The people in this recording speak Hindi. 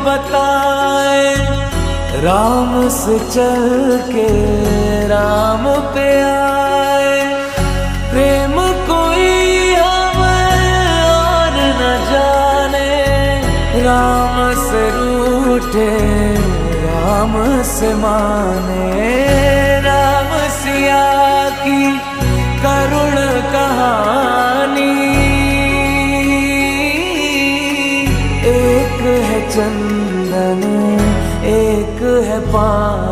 बताए, राम से चल के राम पे आए। प्रेम कोई हमें और न जाने, राम से रूठे राम से माने। राम सिया की करुण कहानी, एक है चंदन एक है पानी।